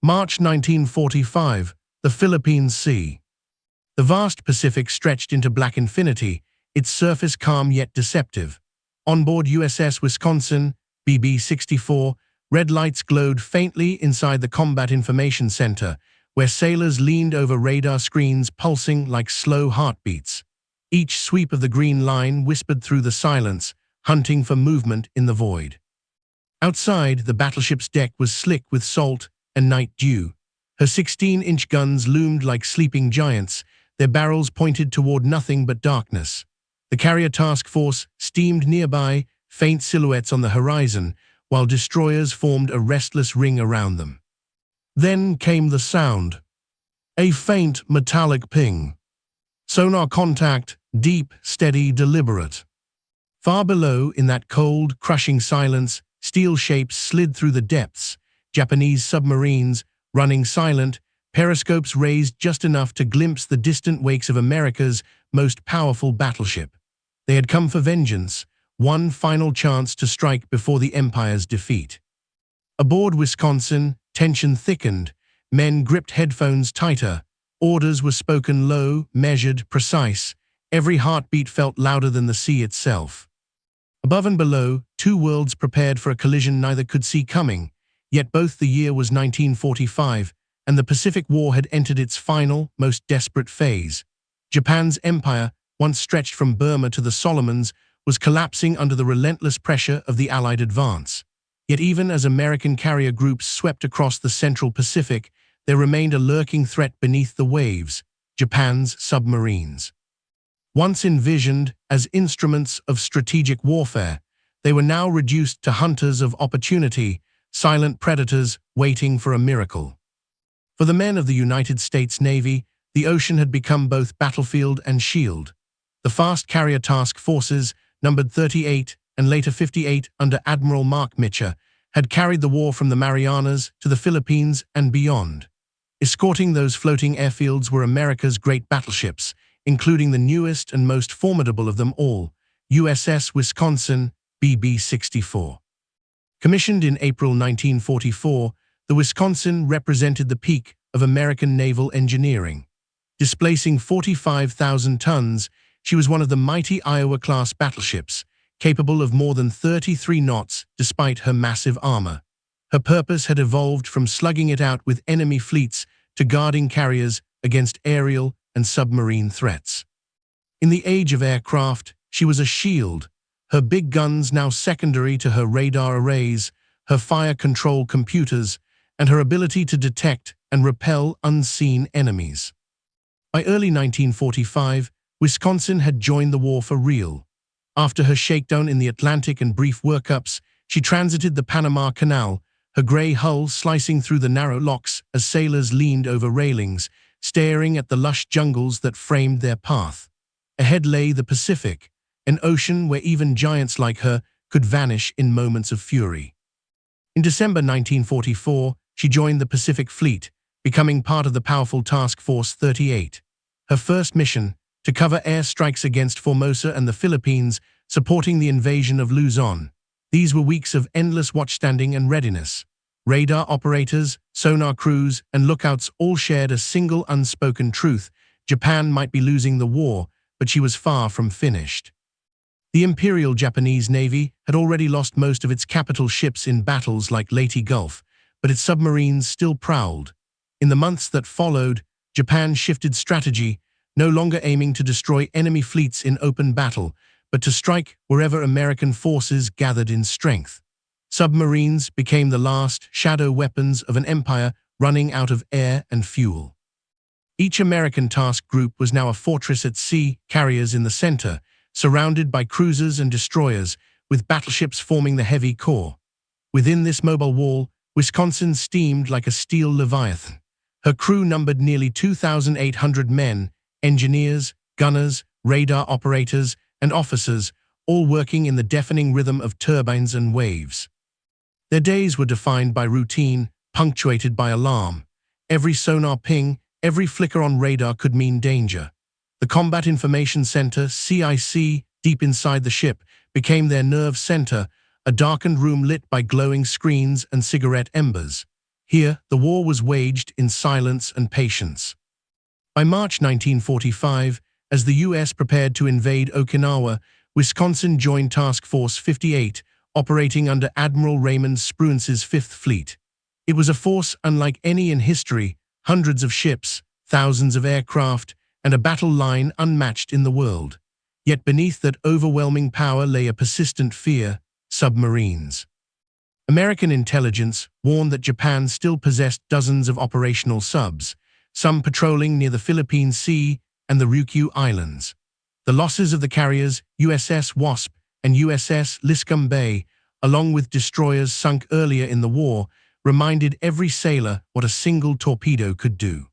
March 1945, the Philippine Sea. The vast Pacific stretched into black infinity, its surface calm yet deceptive. On board USS Wisconsin, BB-64, red lights glowed faintly inside the Combat Information Center, where sailors leaned over radar screens pulsing like slow heartbeats. Each sweep of the green line whispered through the silence, hunting for movement in the void. Outside, the battleship's deck was slick with salt and night dew. Her 16-inch guns loomed like sleeping giants, their barrels pointed toward nothing but darkness. The carrier task force steamed nearby, faint silhouettes on the horizon, while destroyers formed a restless ring around them. Then came the sound. A faint metallic ping. Sonar contact, deep, steady, deliberate. Far below, in that cold, crushing silence, steel shapes slid through the depths, Japanese submarines, running silent, periscopes raised just enough to glimpse the distant wakes of America's most powerful battleship. They had come for vengeance, one final chance to strike before the Empire's defeat. Aboard Wisconsin, tension thickened, men gripped headphones tighter, orders were spoken low, measured, precise, every heartbeat felt louder than the sea itself. Above and below, two worlds prepared for a collision neither could see coming, yet both the year was 1945, and the Pacific War had entered its final, most desperate phase. Japan's empire, once stretched from Burma to the Solomons, was collapsing under the relentless pressure of the Allied advance. Yet even as American carrier groups swept across the central Pacific, there remained a lurking threat beneath the waves: Japan's submarines. Once envisioned as instruments of strategic warfare, they were now reduced to hunters of opportunity, silent predators waiting for a miracle. For the men of the United States Navy, the ocean had become both battlefield and shield. The fast carrier task forces, numbered 38 and later 58 under Admiral Mark Mitcher, had carried the war from the Marianas to the Philippines and beyond. Escorting those floating airfields were America's great battleships, including the newest and most formidable of them all, USS Wisconsin, BB-64. Commissioned in April 1944, the Wisconsin represented the peak of American naval engineering. Displacing 45,000 tons, she was one of the mighty Iowa-class battleships, capable of more than 33 knots despite her massive armor. Her purpose had evolved from slugging it out with enemy fleets to guarding carriers against aerial and submarine threats. In the age of aircraft, she was a shield, her big guns now secondary to her radar arrays, her fire control computers, and her ability to detect and repel unseen enemies. By early 1945, Wisconsin had joined the war for real. After her shakedown in the Atlantic and brief workups, she transited the Panama Canal, her gray hull slicing through the narrow locks as sailors leaned over railings, staring at the lush jungles that framed their path. Ahead lay the Pacific, an ocean where even giants like her could vanish in moments of fury. In December 1944, she joined the Pacific Fleet, becoming part of the powerful Task Force 38. Her first mission, to cover airstrikes against Formosa and the Philippines, supporting the invasion of Luzon. These were weeks of endless watchstanding and readiness. Radar operators, sonar crews, and lookouts all shared a single unspoken truth: Japan might be losing the war, but she was far from finished. The Imperial Japanese Navy had already lost most of its capital ships in battles like Leyte Gulf, but its submarines still prowled. In the months that followed, Japan shifted strategy, no longer aiming to destroy enemy fleets in open battle, but to strike wherever American forces gathered in strength. Submarines became the last shadow weapons of an empire running out of air and fuel. Each American task group was now a fortress at sea, carriers in the center, surrounded by cruisers and destroyers, with battleships forming the heavy core. Within this mobile wall, Wisconsin steamed like a steel leviathan. Her crew numbered nearly 2,800 men, engineers, gunners, radar operators, and officers, all working in the deafening rhythm of turbines and waves. Their days were defined by routine, punctuated by alarm. Every sonar ping, every flicker on radar could mean danger. The Combat Information Center, CIC, deep inside the ship, became their nerve center, a darkened room lit by glowing screens and cigarette embers. Here, the war was waged in silence and patience. By March 1945, as the U.S. prepared to invade Okinawa, Wisconsin joined Task Force 58, operating under Admiral Raymond Spruance's Fifth Fleet. It was a force unlike any in history, hundreds of ships, thousands of aircraft, and a battle line unmatched in the world. Yet beneath that overwhelming power lay a persistent fear: submarines. American intelligence warned that Japan still possessed dozens of operational subs, some patrolling near the Philippine Sea and the Ryukyu Islands. The losses of the carriers USS Wasp and USS Liscum Bay, along with destroyers sunk earlier in the war, reminded every sailor what a single torpedo could do.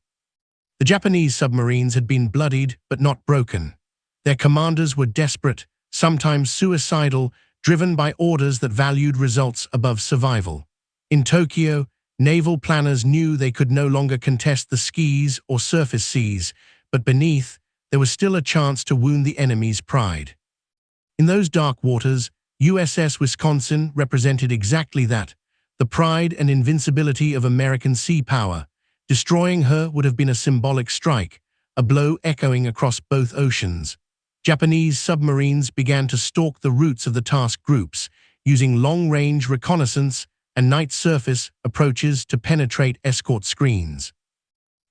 The Japanese submarines had been bloodied but not broken. Their commanders were desperate, sometimes suicidal, driven by orders that valued results above survival. In Tokyo, naval planners knew they could no longer contest the skies or surface seas, but beneath, there was still a chance to wound the enemy's pride. In those dark waters, USS Wisconsin represented exactly that: the pride and invincibility of American sea power. Destroying her would have been a symbolic strike, a blow echoing across both oceans. Japanese submarines began to stalk the routes of the task groups, using long-range reconnaissance and night surface approaches to penetrate escort screens.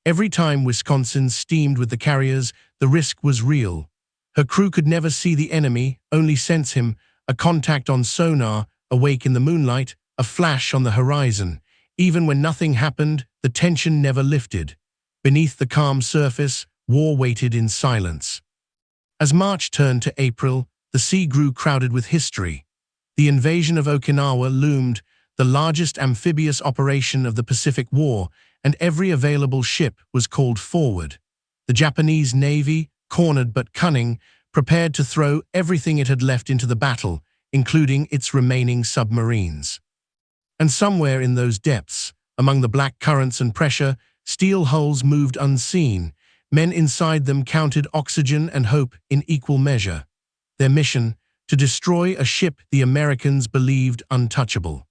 Every time Wisconsin steamed with the carriers, the risk was real. Her crew could never see the enemy, only sense him: a contact on sonar, a wake in the moonlight, a flash on the horizon. Even when nothing happened, the tension never lifted. Beneath the calm surface, war waited in silence. As March turned to April, the sea grew crowded with history. The invasion of Okinawa loomed, the largest amphibious operation of the Pacific War, and every available ship was called forward. The Japanese Navy, cornered but cunning, prepared to throw everything it had left into the battle, including its remaining submarines. And somewhere in those depths, among the black currents and pressure, steel hulls moved unseen. Men inside them counted oxygen and hope in equal measure. Their mission: to destroy a ship the Americans believed untouchable.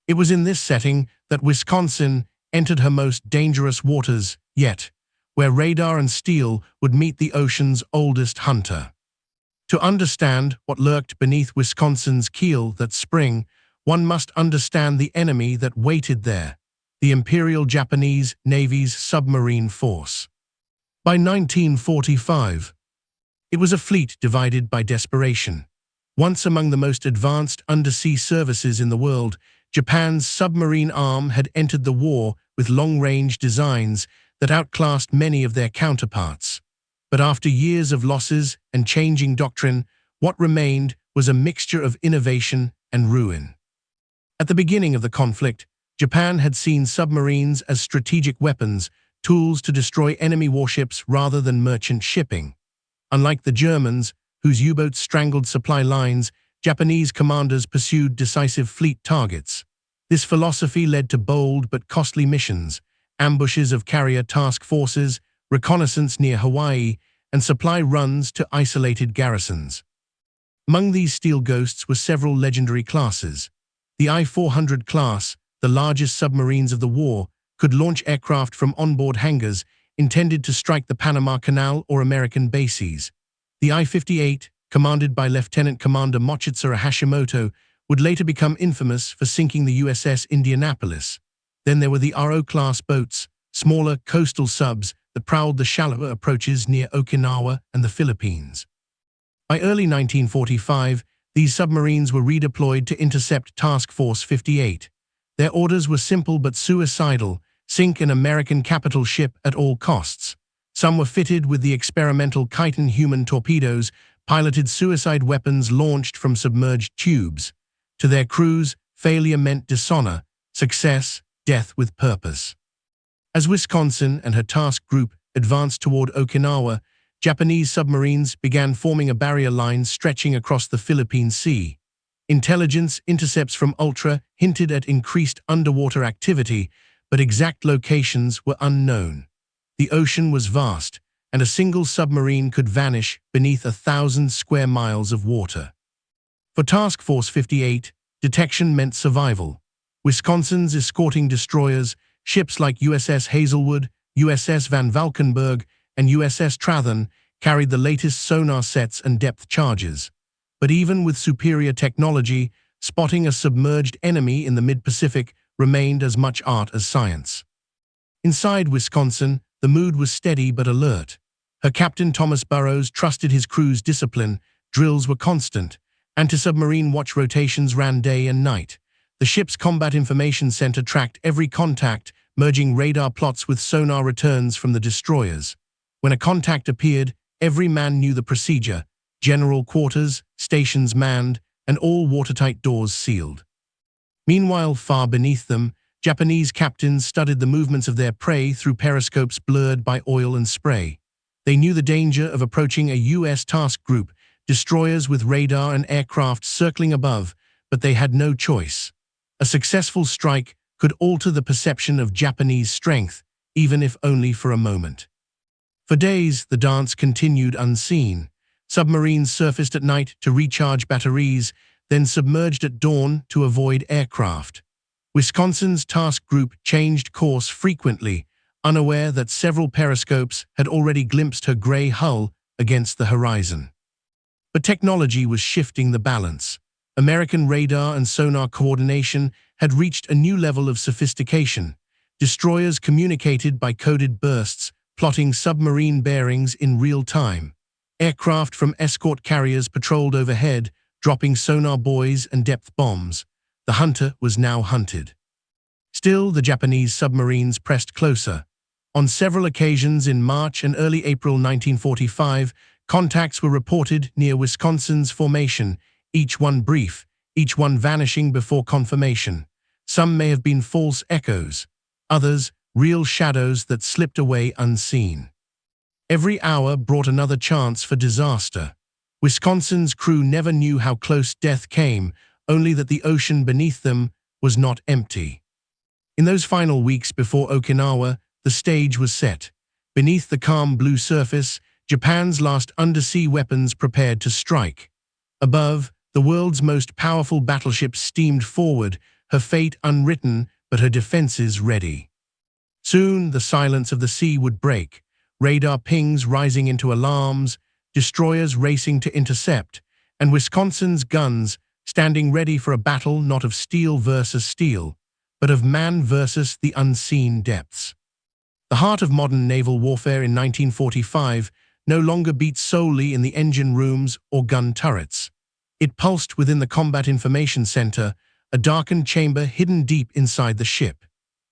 It was in this setting that Wisconsin entered her most dangerous waters yet, where radar and steel would meet the ocean's oldest hunter. To understand what lurked beneath Wisconsin's keel that spring, one must understand the enemy that waited there: the Imperial Japanese Navy's submarine force. By 1945, it was a fleet divided by desperation. Once among the most advanced undersea services in the world, Japan's submarine arm had entered the war with long-range designs that outclassed many of their counterparts. But after years of losses and changing doctrine, what remained was a mixture of innovation and ruin. At the beginning of the conflict, Japan had seen submarines as strategic weapons, tools to destroy enemy warships rather than merchant shipping. Unlike the Germans, whose U-boats strangled supply lines, Japanese commanders pursued decisive fleet targets. This philosophy led to bold but costly missions: ambushes of carrier task forces, reconnaissance near Hawaii, and supply runs to isolated garrisons. Among these steel ghosts were several legendary classes. The I-400 class, the largest submarines of the war, could launch aircraft from onboard hangars intended to strike the Panama Canal or American bases. The I-58, commanded by Lieutenant Commander Mochitsura Hashimoto, would later become infamous for sinking the USS Indianapolis. Then there were the RO-class boats, smaller coastal subs that prowled the shallower approaches near Okinawa and the Philippines. By early 1945, these submarines were redeployed to intercept Task Force 58. Their orders were simple but suicidal: sink an American capital ship at all costs. Some were fitted with the experimental Chiton human torpedoes, piloted suicide weapons launched from submerged tubes. To their crews, failure meant dishonor; success, death with purpose. As Wisconsin and her task group advanced toward Okinawa, Japanese submarines began forming a barrier line stretching across the Philippine Sea. Intelligence intercepts from Ultra hinted at increased underwater activity, but exact locations were unknown. The ocean was vast, and a single submarine could vanish beneath 1,000 square miles of water. For Task Force 58, detection meant survival. Wisconsin's escorting destroyers, ships like USS Hazelwood, USS Van Valkenburg, and USS Strathern, carried the latest sonar sets and depth charges. But even with superior technology, spotting a submerged enemy in the mid-Pacific remained as much art as science. Inside Wisconsin, the mood was steady but alert. Her captain, Thomas Burrows, trusted his crew's discipline, drills were constant, anti-submarine watch rotations ran day and night. The ship's Combat Information Center tracked every contact, merging radar plots with sonar returns from the destroyers. When a contact appeared, every man knew the procedure: general quarters, stations manned, and all watertight doors sealed. Meanwhile, far beneath them, Japanese captains studied the movements of their prey through periscopes blurred by oil and spray. They knew the danger of approaching a U.S. task group, destroyers with radar and aircraft circling above, but they had no choice. A successful strike could alter the perception of Japanese strength, even if only for a moment. For days, the dance continued unseen. Submarines surfaced at night to recharge batteries, then submerged at dawn to avoid aircraft. Wisconsin's task group changed course frequently, unaware that several periscopes had already glimpsed her gray hull against the horizon. But technology was shifting the balance. American radar and sonar coordination had reached a new level of sophistication. Destroyers communicated by coded bursts, plotting submarine bearings in real time. Aircraft from escort carriers patrolled overhead, dropping sonar buoys and depth bombs. The hunter was now hunted. Still, the Japanese submarines pressed closer. On several occasions in March and early April 1945, contacts were reported near Wisconsin's formation, each one brief, each one vanishing before confirmation. Some may have been false echoes, others real shadows that slipped away unseen. Every hour brought another chance for disaster. Wisconsin's crew never knew how close death came, only that the ocean beneath them was not empty. In those final weeks before Okinawa, the stage was set. Beneath the calm blue surface, Japan's last undersea weapons prepared to strike. Above, the world's most powerful battleship steamed forward, her fate unwritten but her defenses ready. Soon, the silence of the sea would break, radar pings rising into alarms, destroyers racing to intercept, and Wisconsin's guns standing ready for a battle not of steel versus steel, but of man versus the unseen depths. The heart of modern naval warfare in 1945 no longer beat solely in the engine rooms or gun turrets. It pulsed within the Combat Information Center, a darkened chamber hidden deep inside the ship.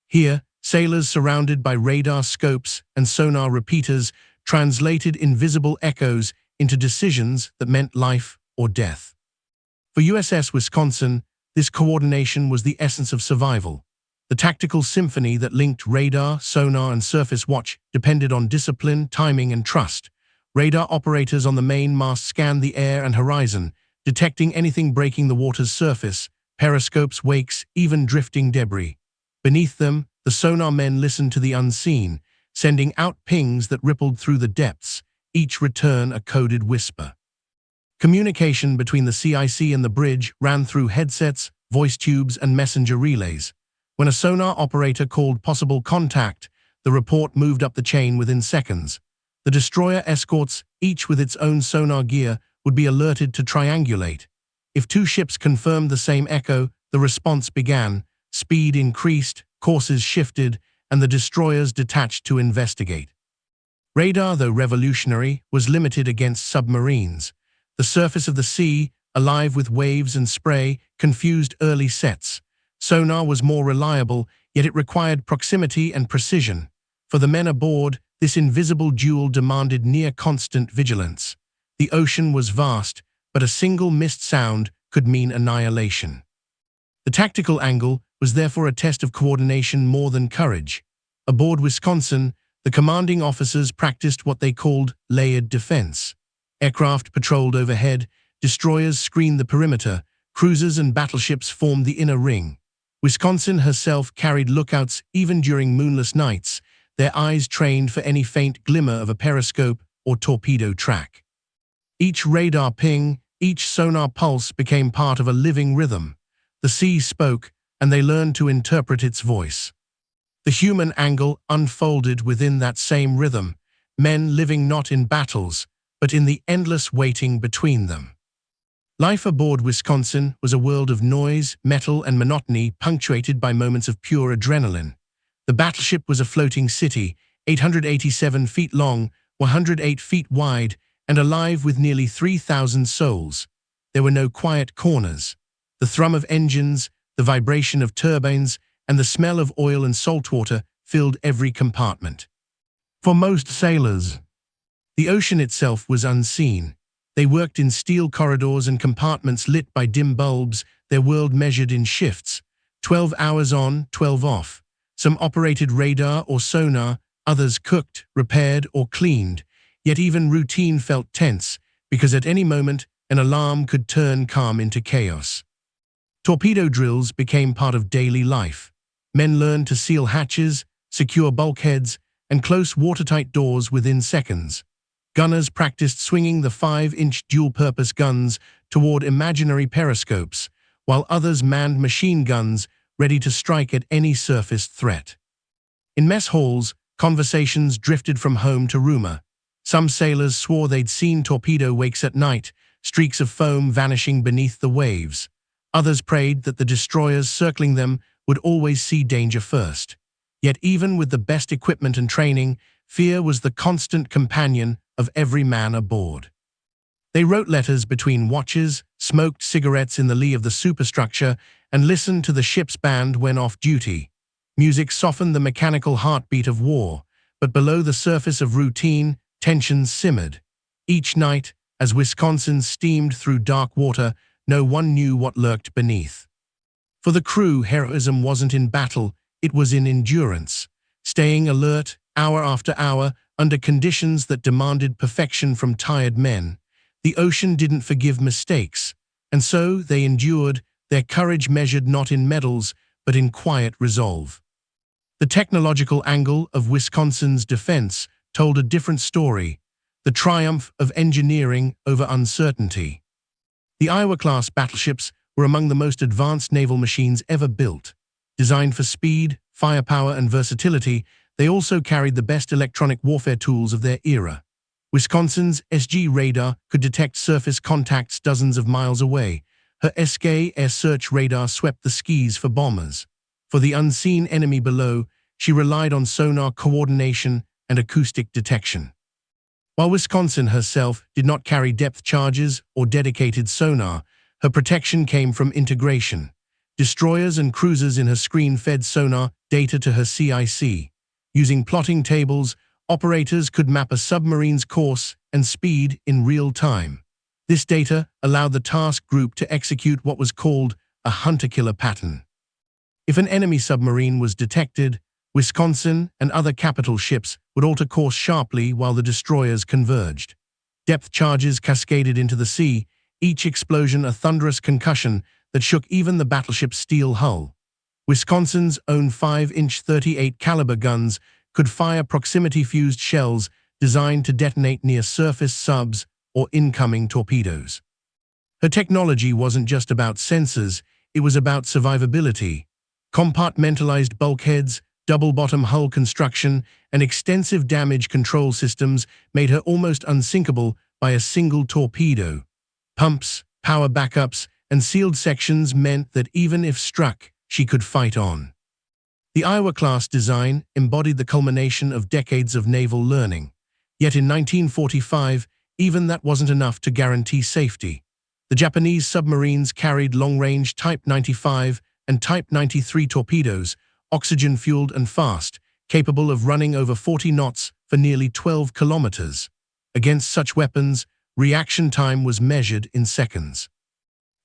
Here, sailors surrounded by radar scopes and sonar repeaters translated invisible echoes into decisions that meant life or death. For USS Wisconsin, this coordination was the essence of survival. The tactical symphony that linked radar, sonar, and surface watch depended on discipline, timing, and trust. Radar operators on the main mast scanned the air and horizon, detecting anything breaking the water's surface, periscopes, wakes, even drifting debris. Beneath them, the sonar men listened to the unseen, sending out pings that rippled through the depths, each return a coded whisper. Communication between the CIC and the bridge ran through headsets, voice tubes, and messenger relays. When a sonar operator called possible contact, the report moved up the chain within seconds. The destroyer escorts, each with its own sonar gear, would be alerted to triangulate. If two ships confirmed the same echo, the response began, speed increased, courses shifted, and the destroyers detached to investigate. Radar, though revolutionary, was limited against submarines. The surface of the sea, alive with waves and spray, confused early sets. Sonar was more reliable, yet it required proximity and precision. For the men aboard, this invisible duel demanded near-constant vigilance. The ocean was vast, but a single missed sound could mean annihilation. The tactical angle was therefore a test of coordination more than courage. Aboard Wisconsin, the commanding officers practiced what they called layered defense. Aircraft patrolled overhead, destroyers screened the perimeter, cruisers and battleships formed the inner ring. Wisconsin herself carried lookouts even during moonless nights, their eyes trained for any faint glimmer of a periscope or torpedo track. Each radar ping, each sonar pulse became part of a living rhythm. The sea spoke, and they learned to interpret its voice. The human angle unfolded within that same rhythm, men living not in battles, but in the endless waiting between them. Life aboard Wisconsin was a world of noise, metal, and monotony punctuated by moments of pure adrenaline. The battleship was a floating city, 887 feet long, 108 feet wide, and alive with nearly 3,000 souls. There were no quiet corners. The thrum of engines, the vibration of turbines, and the smell of oil and saltwater filled every compartment. For most sailors, the ocean itself was unseen. They worked in steel corridors and compartments lit by dim bulbs, their world measured in shifts, 12 hours on, 12 off. Some operated radar or sonar, others cooked, repaired, or cleaned, yet even routine felt tense, because at any moment, an alarm could turn calm into chaos. Torpedo drills became part of daily life. Men learned to seal hatches, secure bulkheads, and close watertight doors within seconds. Gunners practiced swinging the 5-inch dual-purpose guns toward imaginary periscopes, while others manned machine guns ready to strike at any surfaced threat. In mess halls, conversations drifted from home to rumor. Some sailors swore they'd seen torpedo wakes at night, streaks of foam vanishing beneath the waves. Others prayed that the destroyers circling them would always see danger first. Yet even with the best equipment and training, fear was the constant companion of every man aboard. They wrote letters between watches, smoked cigarettes in the lee of the superstructure, and listened to the ship's band when off duty. Music softened the mechanical heartbeat of war, but below the surface of routine, tensions simmered. Each night, as Wisconsin steamed through dark water, no one knew what lurked beneath. For the crew, heroism wasn't in battle, it was in endurance, staying alert, hour after hour, under conditions that demanded perfection from tired men. The ocean didn't forgive mistakes, and so they endured, their courage measured not in medals, but in quiet resolve. The technological angle of Wisconsin's defense told a different story, the triumph of engineering over uncertainty. The Iowa-class battleships were among the most advanced naval machines ever built. Designed for speed, firepower, and versatility, they also carried the best electronic warfare tools of their era. Wisconsin's SG radar could detect surface contacts dozens of miles away. Her SK air search radar swept the skies for bombers. For the unseen enemy below, she relied on sonar coordination and acoustic detection. While Wisconsin herself did not carry depth charges or dedicated sonar, her protection came from integration. Destroyers and cruisers in her screen fed sonar data to her CIC. Using plotting tables, operators could map a submarine's course and speed in real time. This data allowed the task group to execute what was called a hunter-killer pattern. If an enemy submarine was detected, Wisconsin and other capital ships would alter course sharply while the destroyers converged. Depth charges cascaded into the sea, each explosion a thunderous concussion that shook even the battleship's steel hull. Wisconsin's own 5-inch 38 caliber guns could fire proximity-fused shells designed to detonate near surface subs or incoming torpedoes. Her technology wasn't just about sensors, it was about survivability. Compartmentalized bulkheads, double-bottom hull construction, and extensive damage control systems made her almost unsinkable by a single torpedo. Pumps, power backups, and sealed sections meant that even if struck, she could fight on. The Iowa-class design embodied the culmination of decades of naval learning. Yet in 1945, even that wasn't enough to guarantee safety. The Japanese submarines carried long-range Type 95 and Type 93 torpedoes, oxygen-fueled and fast, capable of running over 40 knots for nearly 12 kilometers. Against such weapons, reaction time was measured in seconds.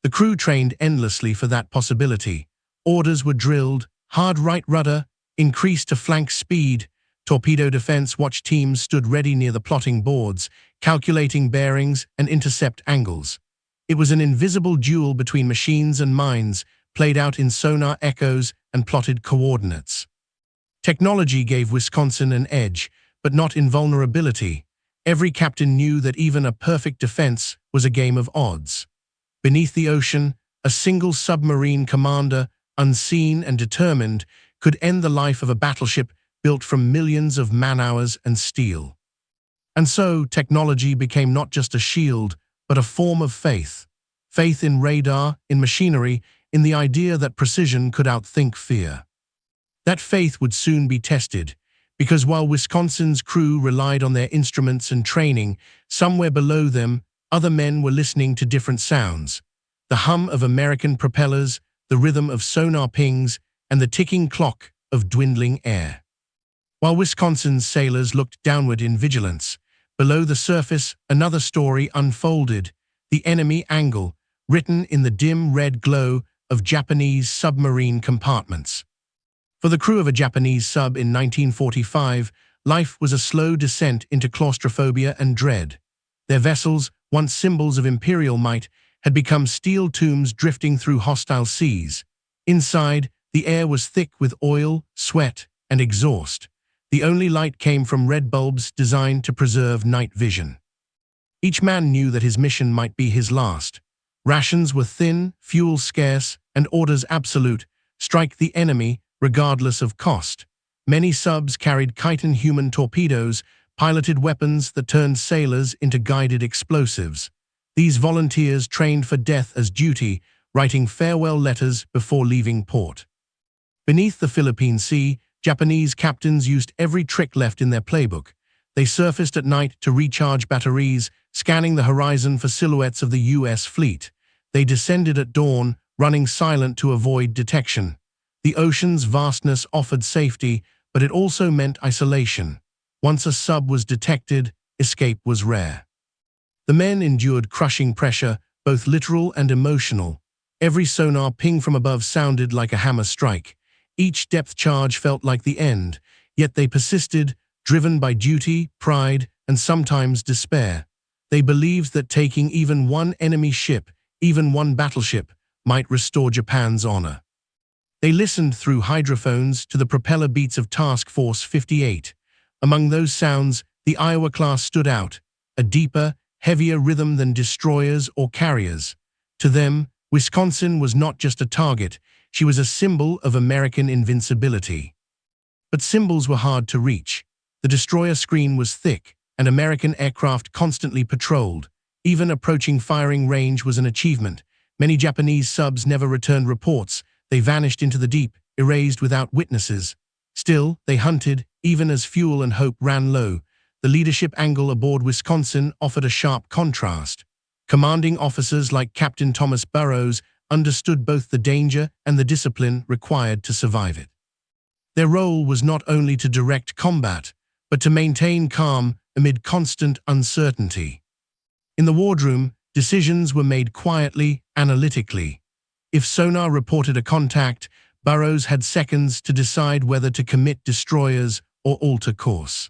The crew trained endlessly for that possibility. Orders were drilled, hard right rudder, increased to flank speed. Torpedo defense watch teams stood ready near the plotting boards, calculating bearings and intercept angles. It was an invisible duel between machines and minds, played out in sonar echoes and plotted coordinates. Technology gave Wisconsin an edge, but not invulnerability. Every captain knew that even a perfect defense was a game of odds. Beneath the ocean, a single submarine commander unseen and determined, could end the life of a battleship built from millions of man-hours and steel. And so, technology became not just a shield, but a form of faith. Faith in radar, in machinery, in the idea that precision could outthink fear. That faith would soon be tested, because while Wisconsin's crew relied on their instruments and training, somewhere below them, other men were listening to different sounds. The hum of American propellers, the rhythm of sonar pings, and the ticking clock of dwindling air. While Wisconsin's sailors looked downward in vigilance, below the surface another story unfolded, the enemy angle, written in the dim red glow of Japanese submarine compartments. For the crew of a Japanese sub in 1945, life was a slow descent into claustrophobia and dread. Their vessels, once symbols of imperial might, had become steel tombs drifting through hostile seas. Inside, the air was thick with oil, sweat, and exhaust. The only light came from red bulbs designed to preserve night vision. Each man knew that his mission might be his last. Rations were thin, fuel scarce, and orders absolute: strike the enemy, regardless of cost. Many subs carried Titan-human torpedoes, piloted weapons that turned sailors into guided explosives. These volunteers trained for death as duty, writing farewell letters before leaving port. Beneath the Philippine Sea, Japanese captains used every trick left in their playbook. They surfaced at night to recharge batteries, scanning the horizon for silhouettes of the U.S. fleet. They descended at dawn, running silent to avoid detection. The ocean's vastness offered safety, but it also meant isolation. Once a sub was detected, escape was rare. The men endured crushing pressure, both literal and emotional. Every sonar ping from above sounded like a hammer strike. Each depth charge felt like the end, yet they persisted, driven by duty, pride, and sometimes despair. They believed that taking even one enemy ship, even one battleship, might restore Japan's honor. They listened through hydrophones to the propeller beats of Task Force 58. Among those sounds, the Iowa-class stood out, a deeper, heavier rhythm than destroyers or carriers. To them, Wisconsin was not just a target, she was a symbol of American invincibility. But symbols were hard to reach. The destroyer screen was thick, and American aircraft constantly patrolled. Even approaching firing range was an achievement. Many Japanese subs never returned reports. They vanished into the deep, erased without witnesses. Still, they hunted, even as fuel and hope ran low. The leadership angle aboard Wisconsin offered a sharp contrast. Commanding officers like Captain Thomas Burroughs understood both the danger and the discipline required to survive it. Their role was not only to direct combat, but to maintain calm amid constant uncertainty. In the wardroom, decisions were made quietly, analytically. If sonar reported a contact, Burroughs had seconds to decide whether to commit destroyers or alter course.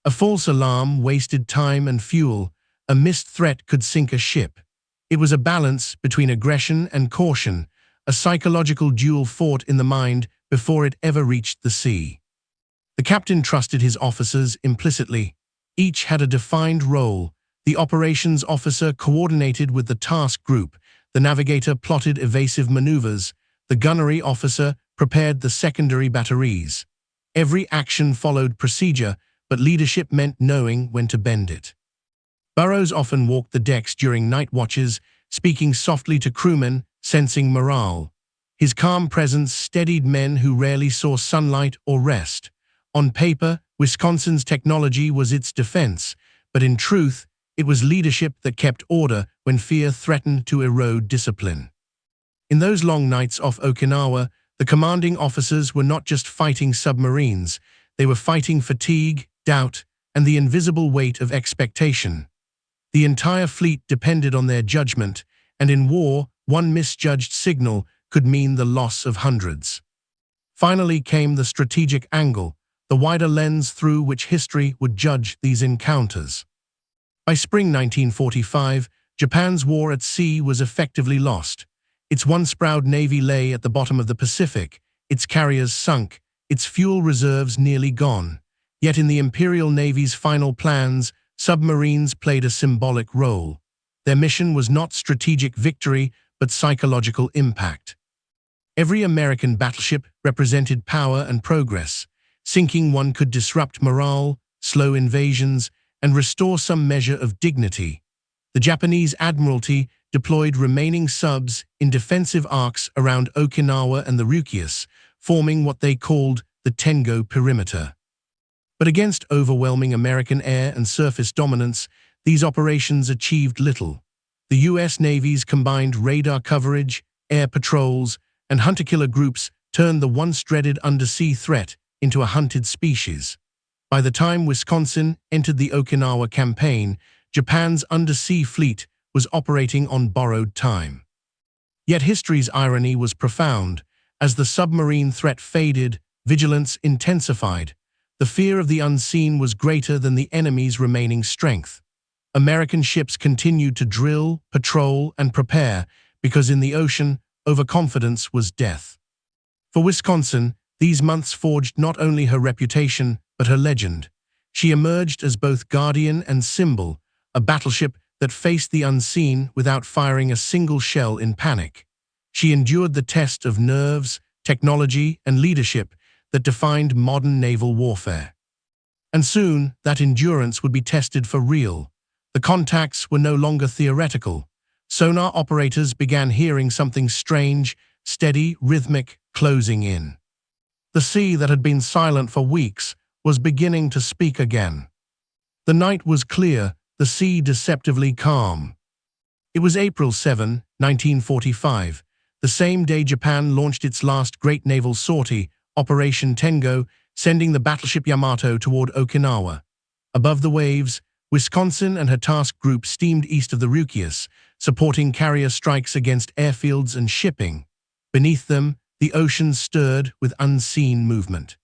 A false alarm wasted time and fuel. A missed threat could sink a ship. It was a balance between aggression and caution, a psychological duel fought in the mind before it ever reached the sea. The captain trusted his officers implicitly. Each had a defined role. The operations officer coordinated with the task group. The navigator plotted evasive maneuvers. The gunnery officer prepared the secondary batteries. Every action followed procedure, but leadership meant knowing when to bend it. Burroughs often walked the decks during night watches, speaking softly to crewmen, sensing morale. His calm presence steadied men who rarely saw sunlight or rest. On paper, Wisconsin's technology was its defense, but in truth, it was leadership that kept order when fear threatened to erode discipline. In those long nights off Okinawa, the commanding officers were not just fighting submarines, they were fighting fatigue, doubt, and the invisible weight of expectation. The entire fleet depended on their judgment, and in war, one misjudged signal could mean the loss of hundreds. Finally came the strategic angle, the wider lens through which history would judge these encounters. By spring 1945, Japan's war at sea was effectively lost. Its once-proud navy lay at the bottom of the Pacific, its carriers sunk, its fuel reserves nearly gone. Yet in the Imperial Navy's final plans, submarines played a symbolic role. Their mission was not strategic victory, but psychological impact. Every American battleship represented power and progress. Sinking one could disrupt morale, slow invasions, and restore some measure of dignity. The Japanese Admiralty deployed remaining subs in defensive arcs around Okinawa and the Ryukyus, forming what they called the Tengo perimeter. But against overwhelming American air and surface dominance, these operations achieved little. The U.S. Navy's combined radar coverage, air patrols, and hunter-killer groups turned the once-dreaded undersea threat into a hunted species. By the time Wisconsin entered the Okinawa campaign, Japan's undersea fleet was operating on borrowed time. Yet history's irony was profound. As the submarine threat faded, vigilance intensified. The fear of the unseen was greater than the enemy's remaining strength. American ships continued to drill, patrol, and prepare because in the ocean, overconfidence was death. For Wisconsin, these months forged not only her reputation, but her legend. She emerged as both guardian and symbol, a battleship that faced the unseen without firing a single shell in panic. She endured the test of nerves, technology, and leadership that defined modern naval warfare. And soon, that endurance would be tested for real. The contacts were no longer theoretical. Sonar operators began hearing something strange, steady, rhythmic, closing in. The sea that had been silent for weeks was beginning to speak again. The night was clear, the sea deceptively calm. It was April 7, 1945, the same day Japan launched its last great naval sortie, Operation Tengo, sending the battleship Yamato toward Okinawa. Above the waves, Wisconsin and her task group steamed east of the Ryukyus, supporting carrier strikes against airfields and shipping. Beneath them, the ocean stirred with unseen movement.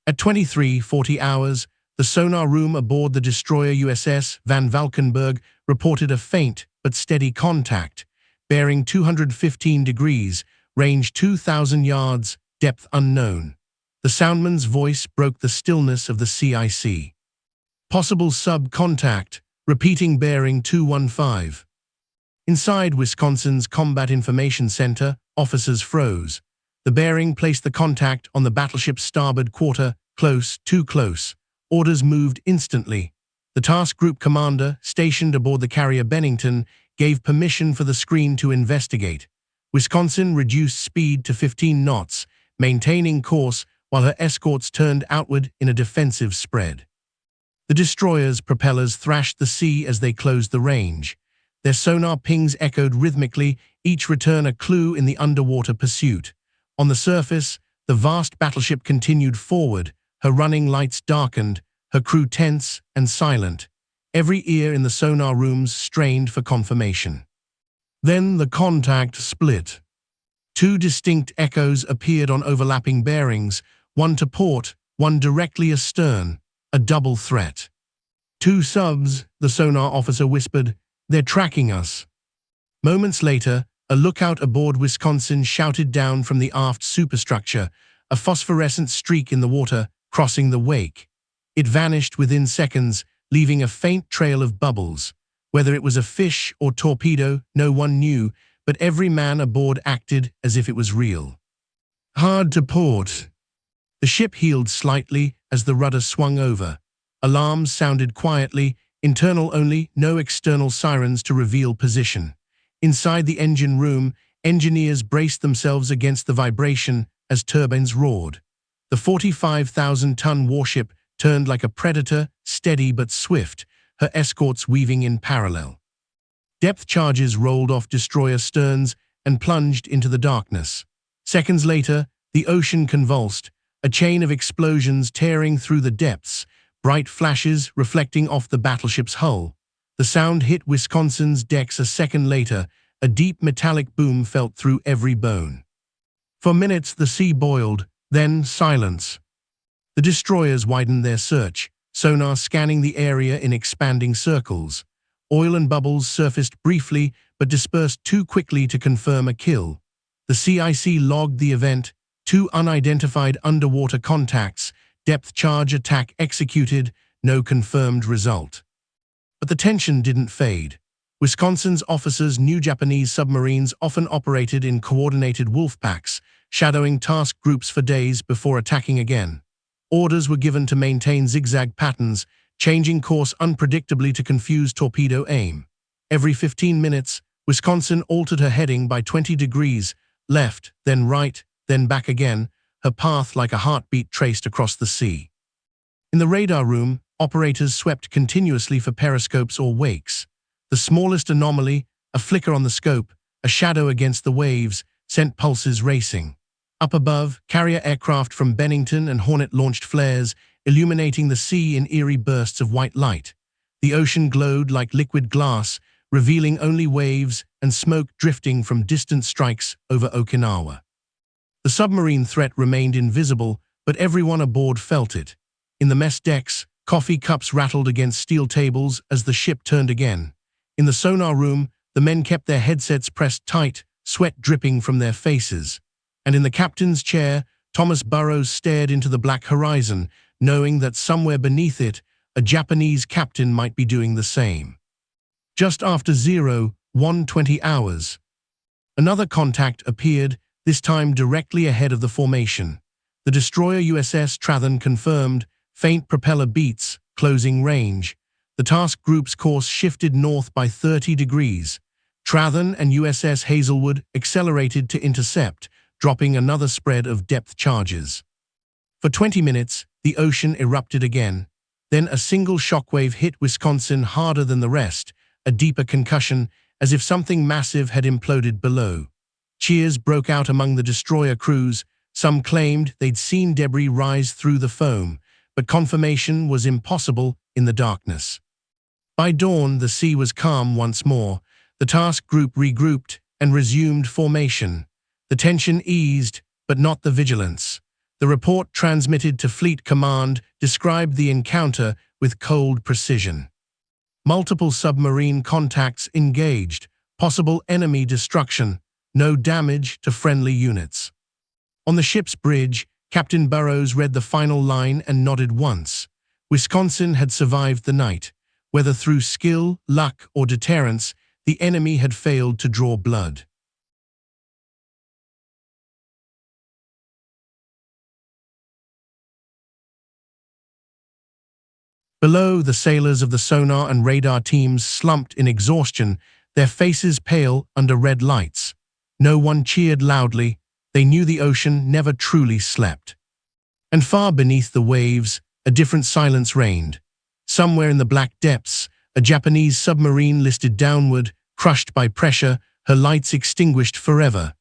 At 23:40 hours, the sonar room aboard the destroyer USS Van Valkenburg reported a faint but steady contact, bearing 215 degrees, range 2,000 yards, depth unknown. The soundman's voice broke the stillness of the CIC. Possible sub-contact, repeating bearing 215. Inside Wisconsin's Combat Information Center, officers froze. The bearing placed the contact on the battleship's starboard quarter, close, too close. Orders moved instantly. The task group commander, stationed aboard the carrier Bennington, gave permission for the screen to investigate. Wisconsin reduced speed to 15 knots, maintaining course while her escorts turned outward in a defensive spread. The destroyer's propellers thrashed the sea as they closed the range. Their sonar pings echoed rhythmically, each return a clue in the underwater pursuit. On the surface, the vast battleship continued forward, her running lights darkened, her crew tense and silent, every ear in the sonar rooms strained for confirmation. Then the contact split. Two distinct echoes appeared on overlapping bearings, one to port, one directly astern, a double threat. "Two subs," the sonar officer whispered. "They're tracking us." Moments later, a lookout aboard Wisconsin shouted down from the aft superstructure, a phosphorescent streak in the water crossing the wake. It vanished within seconds, leaving a faint trail of bubbles. Whether it was a fish or torpedo, no one knew, but every man aboard acted as if it was real. Hard to port. The ship heeled slightly as the rudder swung over. Alarms sounded quietly, internal only, no external sirens to reveal position. Inside the engine room, engineers braced themselves against the vibration as turbines roared. The 45,000-ton warship turned like a predator, steady but swift, her escorts weaving in parallel. Depth charges rolled off destroyer sterns and plunged into the darkness. Seconds later, the ocean convulsed, a chain of explosions tearing through the depths, bright flashes reflecting off the battleship's hull. The sound hit Wisconsin's decks a second later, a deep metallic boom felt through every bone. For minutes the sea boiled, then silence. The destroyers widened their search, sonar scanning the area in expanding circles. Oil and bubbles surfaced briefly but dispersed too quickly to confirm a kill. The CIC logged the event, 2 unidentified underwater contacts, depth charge attack executed, no confirmed result. But the tension didn't fade. Wisconsin's officers knew Japanese submarines often operated in coordinated wolf packs, shadowing task groups for days before attacking again. Orders were given to maintain zigzag patterns, changing course unpredictably to confuse torpedo aim. Every 15 minutes, Wisconsin altered her heading by 20 degrees, left, then right, then back again, her path like a heartbeat traced across the sea. In the radar room, operators swept continuously for periscopes or wakes. The smallest anomaly, a flicker on the scope, a shadow against the waves, sent pulses racing. Up above, carrier aircraft from Bennington and Hornet launched flares, illuminating the sea in eerie bursts of white light. The ocean glowed like liquid glass, revealing only waves and smoke drifting from distant strikes over Okinawa. The submarine threat remained invisible, but everyone aboard felt it. In the mess decks, coffee cups rattled against steel tables as the ship turned again. In the sonar room, the men kept their headsets pressed tight, sweat dripping from their faces. And in the captain's chair, Thomas Burroughs stared into the black horizon, knowing that somewhere beneath it, a Japanese captain might be doing the same. Just after 01:20 hours, another contact appeared, this time directly ahead of the formation. The destroyer USS Strathern confirmed, faint propeller beats, closing range. The task group's course shifted north by 30 degrees. Strathern and USS Hazelwood accelerated to intercept, dropping another spread of depth charges. For 20 minutes, the ocean erupted again. Then a single shockwave hit Wisconsin harder than the rest, a deeper concussion, as if something massive had imploded below. Cheers broke out among the destroyer crews. Some claimed they'd seen debris rise through the foam, but confirmation was impossible in the darkness. By dawn, the sea was calm once more. The task group regrouped and resumed formation. The tension eased, but not the vigilance. The report transmitted to Fleet Command described the encounter with cold precision. Multiple submarine contacts engaged, possible enemy destruction, no damage to friendly units. On the ship's bridge, Captain Burroughs read the final line and nodded once. Wisconsin had survived the night. Whether through skill, luck, or deterrence, the enemy had failed to draw blood. Below, the sailors of the sonar and radar teams slumped in exhaustion, their faces pale under red lights. No one cheered loudly. They knew the ocean never truly slept. And far beneath the waves, a different silence reigned. Somewhere in the black depths, a Japanese submarine listed downward, crushed by pressure, her lights extinguished forever.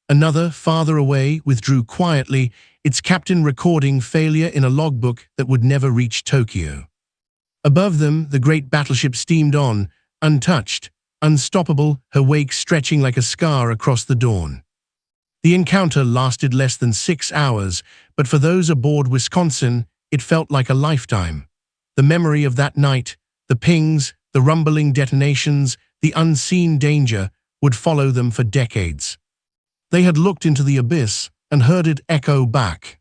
Another, farther away, withdrew quietly, its captain recording failure in a logbook that would never reach Tokyo. Above them, the great battleship steamed on, untouched, unstoppable, her wake stretching like a scar across the dawn. The encounter lasted less than 6 hours, but for those aboard Wisconsin, it felt like a lifetime. The memory of that night, the pings, the rumbling detonations, the unseen danger, would follow them for decades. They had looked into the abyss and heard it echo back.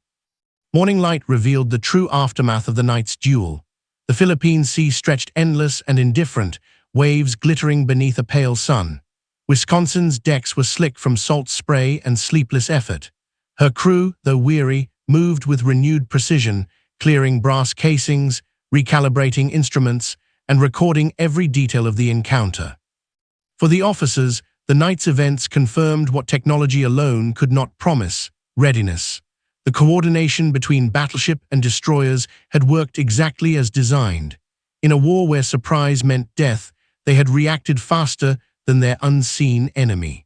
Morning light revealed the true aftermath of the night's duel. The Philippine Sea stretched endless and indifferent, waves glittering beneath a pale sun. Wisconsin's decks were slick from salt spray and sleepless effort. Her crew, though weary, moved with renewed precision, clearing brass casings, recalibrating instruments, and recording every detail of the encounter. For the officers, the night's events confirmed what technology alone could not promise: readiness. The coordination between battleship and destroyers had worked exactly as designed. In a war where surprise meant death, they had reacted faster than their unseen enemy.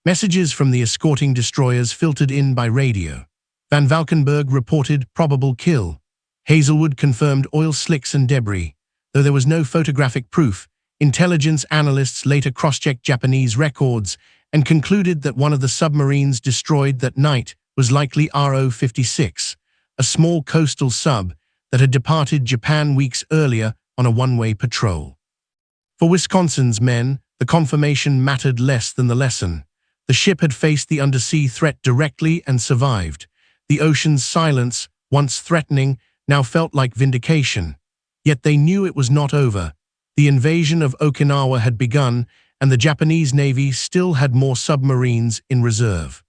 Messages from the escorting destroyers filtered in by radio. Van Valkenburg reported probable kill. Hazelwood confirmed oil slicks and debris. Though there was no photographic proof, intelligence analysts later cross-checked Japanese records and concluded that one of the submarines destroyed that night was likely RO-56, a small coastal sub that had departed Japan weeks earlier on a one-way patrol. For Wisconsin's men, the confirmation mattered less than the lesson. The ship had faced the undersea threat directly and survived. The ocean's silence, once threatening, now felt like vindication. Yet they knew it was not over. The invasion of Okinawa had begun, and the Japanese Navy still had more submarines in reserve.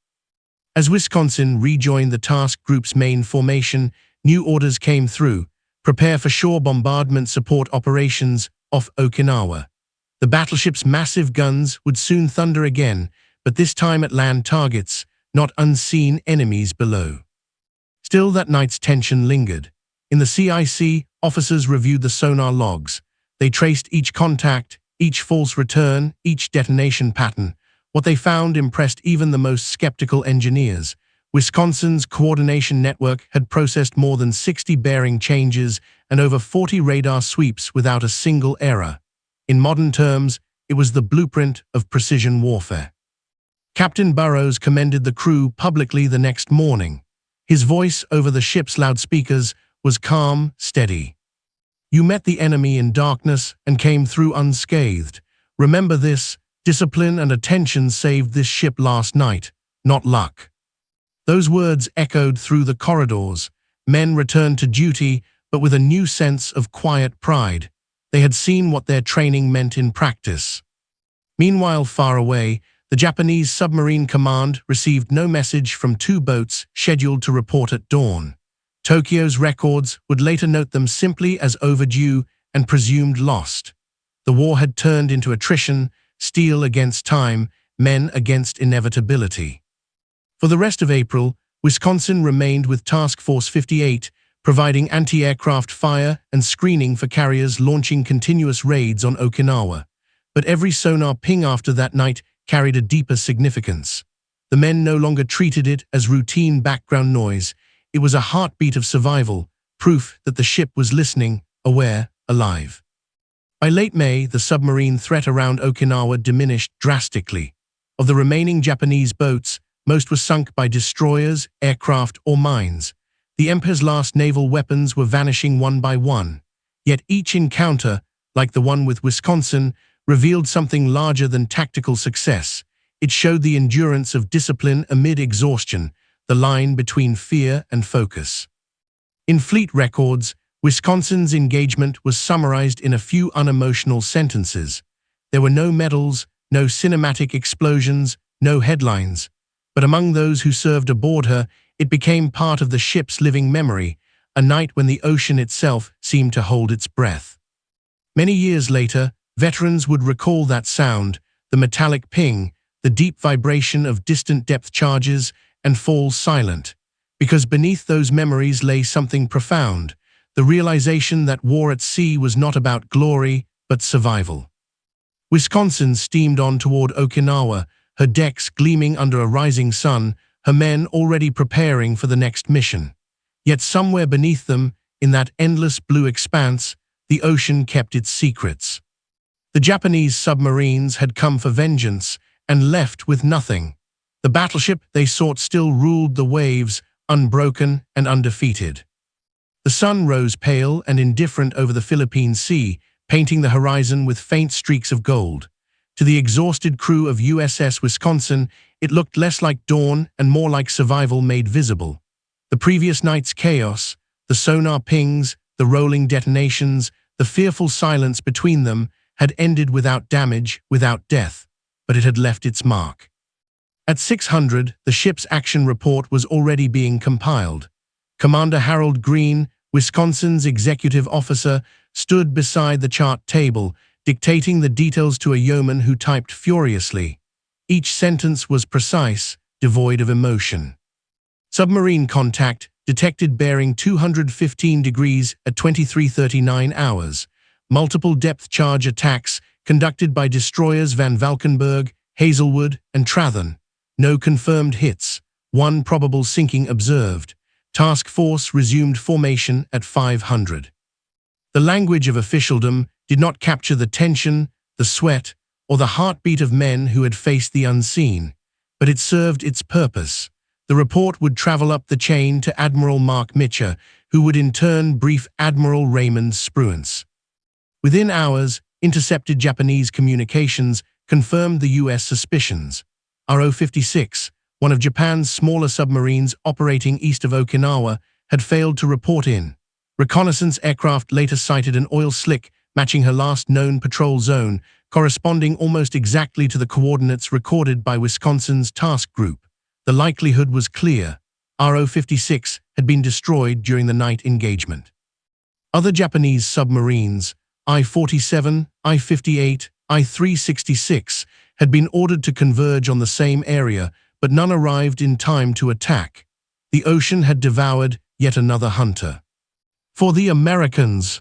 As Wisconsin rejoined the task group's main formation, new orders came through. Prepare for shore bombardment support operations off Okinawa. The battleship's massive guns would soon thunder again, but this time at land targets, not unseen enemies below. Still, that night's tension lingered. In the CIC, officers reviewed the sonar logs. They traced each contact, each false return, each detonation pattern. What they found impressed even the most skeptical engineers. Wisconsin's coordination network had processed more than 60 bearing changes and over 40 radar sweeps without a single error. In modern terms, it was the blueprint of precision warfare. Captain Burrows commended the crew publicly the next morning. His voice over the ship's loudspeakers was calm, steady. "You met the enemy in darkness and came through unscathed. Remember this, discipline and attention saved this ship last night, not luck." Those words echoed through the corridors. Men returned to duty, but with a new sense of quiet pride. They had seen what their training meant in practice. Meanwhile, far away, the Japanese submarine command received no message from two boats scheduled to report at dawn. Tokyo's records would later note them simply as overdue and presumed lost. The war had turned into attrition, steel against time, men against inevitability. For the rest of April, Wisconsin remained with Task Force 58, providing anti-aircraft fire and screening for carriers launching continuous raids on Okinawa. But every sonar ping after that night carried a deeper significance. The men no longer treated it as routine background noise. It was a heartbeat of survival, proof that the ship was listening, aware, alive. By late May, the submarine threat around Okinawa diminished drastically. Of the remaining Japanese boats, most were sunk by destroyers, aircraft, or mines. The Empire's last naval weapons were vanishing one by one. Yet each encounter, like the one with Wisconsin, revealed something larger than tactical success. It showed the endurance of discipline amid exhaustion, the line between fear and focus. In fleet records, Wisconsin's engagement was summarized in a few unemotional sentences. There were no medals, no cinematic explosions, no headlines. But among those who served aboard her, it became part of the ship's living memory, a night when the ocean itself seemed to hold its breath. Many years later, veterans would recall that sound, the metallic ping, the deep vibration of distant depth charges, and fall silent. Because beneath those memories lay something profound, the realization that war at sea was not about glory, but survival. Wisconsin steamed on toward Okinawa, her decks gleaming under a rising sun, her men already preparing for the next mission. Yet somewhere beneath them, in that endless blue expanse, the ocean kept its secrets. The Japanese submarines had come for vengeance and left with nothing. The battleship they sought still ruled the waves, unbroken and undefeated. The sun rose pale and indifferent over the Philippine Sea, painting the horizon with faint streaks of gold. To the exhausted crew of USS Wisconsin, it looked less like dawn and more like survival made visible. The previous night's chaos, the sonar pings, the rolling detonations, the fearful silence between them, had ended without damage, without death, but it had left its mark. At 600, the ship's action report was already being compiled. Commander Harold Green, Wisconsin's executive officer, stood beside the chart table, dictating the details to a yeoman who typed furiously. Each sentence was precise, devoid of emotion. Submarine contact detected bearing 215 degrees at 23:39 hours. Multiple depth charge attacks conducted by destroyers Van Valkenburg, Hazelwood, and Trathern. No confirmed hits. One probable sinking observed. Task Force resumed formation at 500. The language of officialdom did not capture the tension, the sweat, or the heartbeat of men who had faced the unseen, but it served its purpose. The report would travel up the chain to Admiral Mark Mitcher, who would in turn brief Admiral Raymond Spruance. Within hours, intercepted Japanese communications confirmed the U.S. suspicions. RO-56, one of Japan's smaller submarines operating east of Okinawa, had failed to report in. Reconnaissance aircraft later sighted an oil slick matching her last known patrol zone, corresponding almost exactly to the coordinates recorded by Wisconsin's task group. The likelihood was clear. RO-56 had been destroyed during the night engagement. Other Japanese submarines, I-47, I-58, I-366, had been ordered to converge on the same area, but none arrived in time to attack. The ocean had devoured yet another hunter. For the Americans,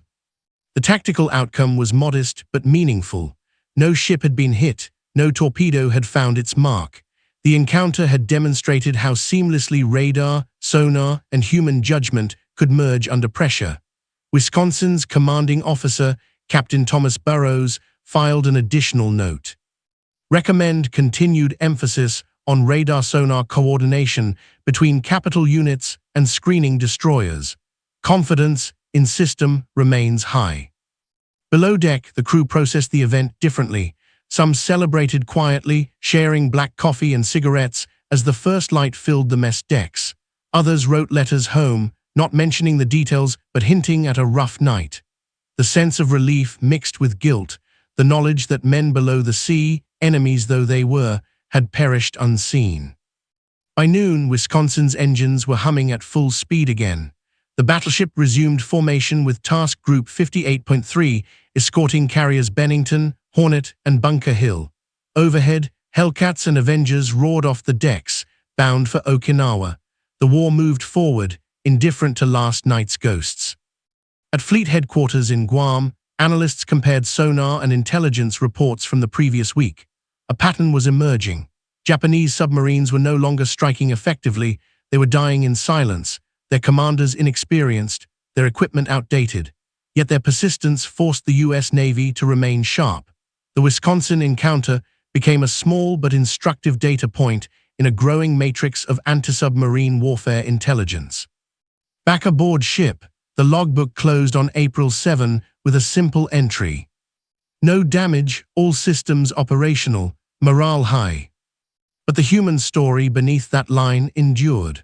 the tactical outcome was modest but meaningful. No ship had been hit, no torpedo had found its mark. The encounter had demonstrated how seamlessly radar, sonar, and human judgment could merge under pressure. Wisconsin's commanding officer, Captain Thomas Burrows, filed an additional note. Recommend continued emphasis on radar-sonar coordination between capital units and screening destroyers. Confidence in system remains high. Below deck, the crew processed the event differently. Some celebrated quietly, sharing black coffee and cigarettes as the first light filled the mess decks. Others wrote letters home, not mentioning the details but hinting at a rough night. The sense of relief mixed with guilt, the knowledge that men below the sea, enemies though they were, had perished unseen. By noon, Wisconsin's engines were humming at full speed again. The battleship resumed formation with Task Group 58.3 escorting carriers Bennington, Hornet, and Bunker Hill. Overhead, Hellcats and Avengers roared off the decks, bound for Okinawa. The war moved forward, indifferent to last night's ghosts. At fleet headquarters in Guam, analysts compared sonar and intelligence reports from the previous week. A pattern was emerging. Japanese submarines were no longer striking effectively, they were dying in silence, their commanders inexperienced, their equipment outdated. Yet their persistence forced the U.S. Navy to remain sharp. The Wisconsin encounter became a small but instructive data point in a growing matrix of anti-submarine warfare intelligence. Back aboard ship, the logbook closed on April 7 with a simple entry. No damage, all systems operational, morale high. But the human story beneath that line endured.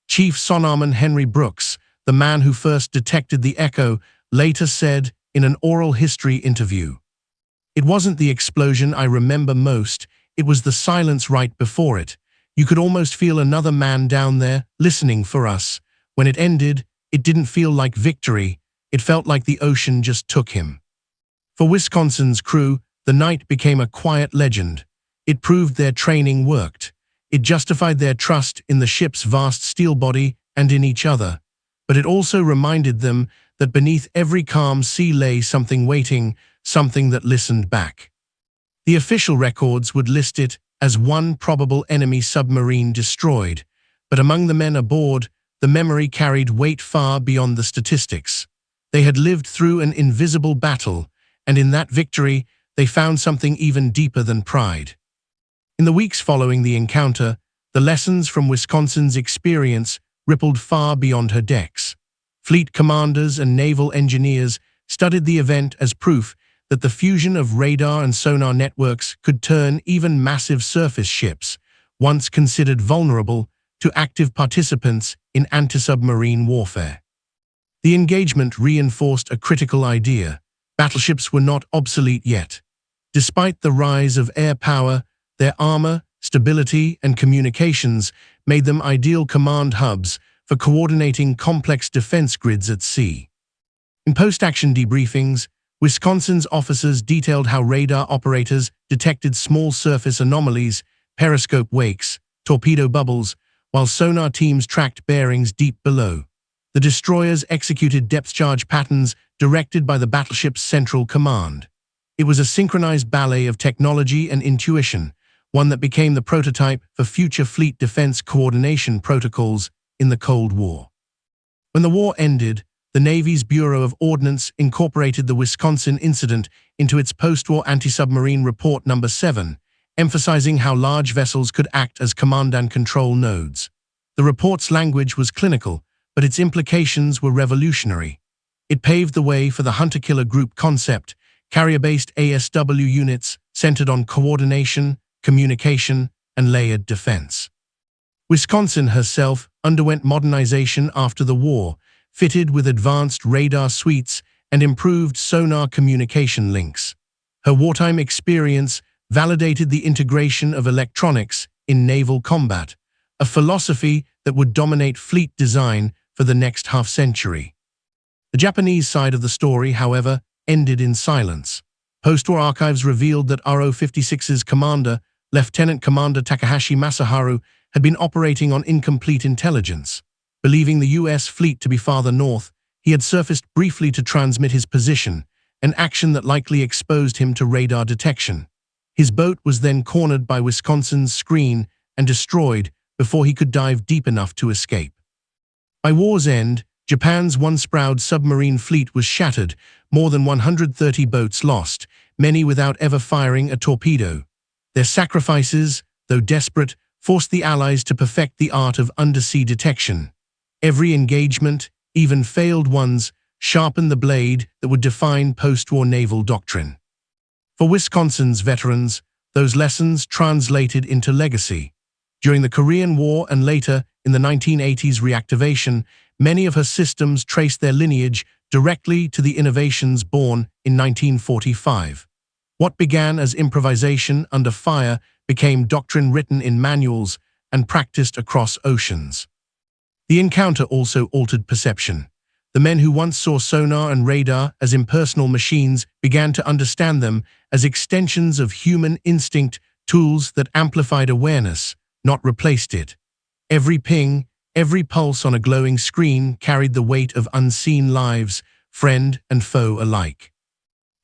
Chief Sonarman Henry Brooks, the man who first detected the echo, later said in an oral history interview, "It wasn't the explosion I remember most, it was the silence right before it. You could almost feel another man down there, listening for us. When it ended, it didn't feel like victory, it felt like the ocean just took him." For Wisconsin's crew, the night became a quiet legend. It proved their training worked. It justified their trust in the ship's vast steel body and in each other. But it also reminded them that beneath every calm sea lay something waiting, something that listened back. The official records would list it as one probable enemy submarine destroyed, but among the men aboard, the memory carried weight far beyond the statistics. They had lived through an invisible battle, and in that victory, they found something even deeper than pride. In the weeks following the encounter, the lessons from Wisconsin's experience rippled far beyond her decks. Fleet commanders and naval engineers studied the event as proof that the fusion of radar and sonar networks could turn even massive surface ships, once considered vulnerable, to active participants in anti-submarine warfare. The engagement reinforced a critical idea. Battleships were not obsolete yet. Despite the rise of air power, their armor, stability, and communications made them ideal command hubs for coordinating complex defense grids at sea. In post-action debriefings, Wisconsin's officers detailed how radar operators detected small surface anomalies, periscope wakes, torpedo bubbles, while sonar teams tracked bearings deep below. The destroyers executed depth charge patterns directed by the battleship's central command. It was a synchronized ballet of technology and intuition, one that became the prototype for future fleet defense coordination protocols in the Cold War. When the war ended, the Navy's Bureau of Ordnance incorporated the Wisconsin incident into its post-war anti-submarine report No. 7, emphasizing how large vessels could act as command and control nodes. The report's language was clinical, but its implications were revolutionary. It paved the way for the hunter-killer group concept, carrier-based ASW units centered on coordination, communication, and layered defense. Wisconsin herself underwent modernization after the war, fitted with advanced radar suites and improved sonar communication links. Her wartime experience validated the integration of electronics in naval combat, a philosophy that would dominate fleet design for the next half-century. The Japanese side of the story, however, ended in silence. Post-war archives revealed that RO-56's commander, Lieutenant Commander Takahashi Masaharu, had been operating on incomplete intelligence. Believing the U.S. fleet to be farther north, he had surfaced briefly to transmit his position, an action that likely exposed him to radar detection. His boat was then cornered by Wisconsin's screen and destroyed before he could dive deep enough to escape. By war's end, Japan's once-proud submarine fleet was shattered, more than 130 boats lost, many without ever firing a torpedo. Their sacrifices, though desperate, forced the Allies to perfect the art of undersea detection. Every engagement, even failed ones, sharpened the blade that would define post-war naval doctrine. For Wisconsin's veterans, those lessons translated into legacy. During the Korean War and later, in the 1980s reactivation, many of her systems traced their lineage directly to the innovations born in 1945. What began as improvisation under fire became doctrine written in manuals and practiced across oceans. The encounter also altered perception. The men who once saw sonar and radar as impersonal machines began to understand them as extensions of human instinct, tools that amplified awareness, not replaced it. Every ping, every pulse on a glowing screen carried the weight of unseen lives, friend and foe alike.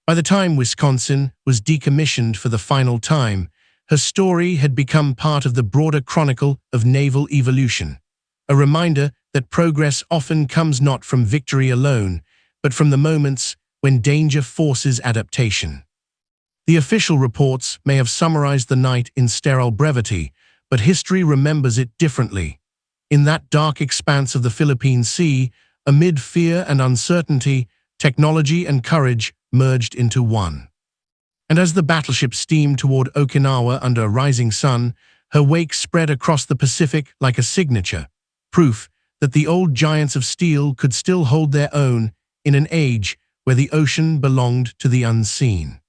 By the time Wisconsin was decommissioned for the final time, her story had become part of the broader chronicle of naval evolution, a reminder that progress often comes not from victory alone, but from the moments when danger forces adaptation. The official reports may have summarized the night in sterile brevity, but history remembers it differently. In that dark expanse of the Philippine Sea, amid fear and uncertainty, technology and courage merged into one. And as the battleship steamed toward Okinawa under a rising sun, her wake spread across the Pacific like a signature, proof that the old giants of steel could still hold their own in an age where the ocean belonged to the unseen.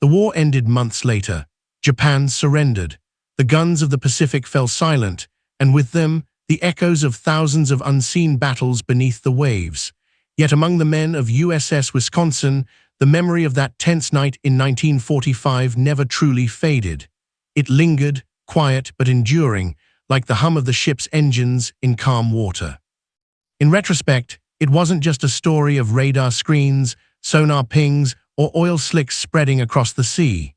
The war ended months later. Japan surrendered. The guns of the Pacific fell silent, and with them, the echoes of thousands of unseen battles beneath the waves. Yet among the men of USS Wisconsin, the memory of that tense night in 1945 never truly faded. It lingered, quiet but enduring, like the hum of the ship's engines in calm water. In retrospect, it wasn't just a story of radar screens, sonar pings, or oil slicks spreading across the sea.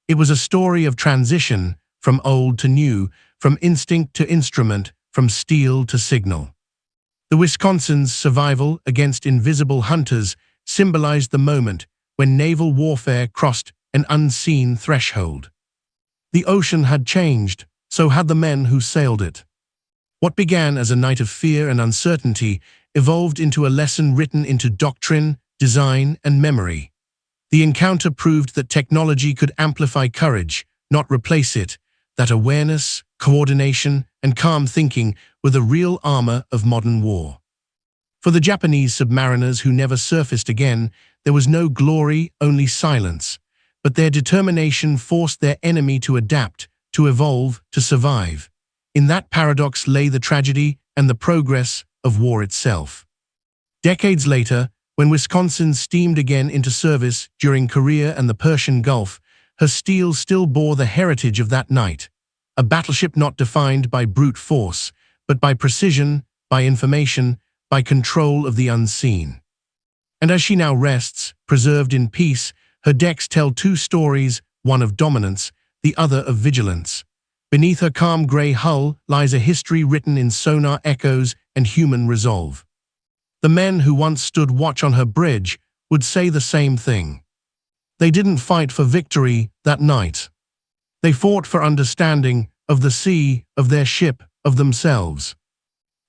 It was a story of transition, from old to new, from instinct to instrument, from steel to signal. The Wisconsin's survival against invisible hunters symbolized the moment when naval warfare crossed an unseen threshold. The ocean had changed, so had the men who sailed it. What began as a night of fear and uncertainty evolved into a lesson written into doctrine, design, and memory. The encounter proved that technology could amplify courage, not replace it, that awareness, coordination, and calm thinking were the real armor of modern war. For the Japanese submariners who never surfaced again, there was no glory, only silence, but their determination forced their enemy to adapt, to evolve, to survive. In that paradox lay the tragedy and the progress of war itself. Decades later, when Wisconsin steamed again into service during Korea and the Persian Gulf, her steel still bore the heritage of that night, a battleship not defined by brute force, but by precision, by information, by control of the unseen. And as she now rests, preserved in peace, her decks tell two stories, one of dominance, the other of vigilance. Beneath her calm grey hull lies a history written in sonar echoes and human resolve. The men who once stood watch on her bridge would say the same thing. They didn't fight for victory that night. They fought for understanding of the sea, of their ship, of themselves.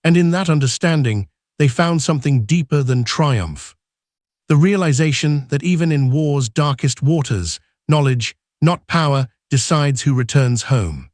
And in that understanding, they found something deeper than triumph. The realization that even in war's darkest waters, knowledge, not power, decides who returns home.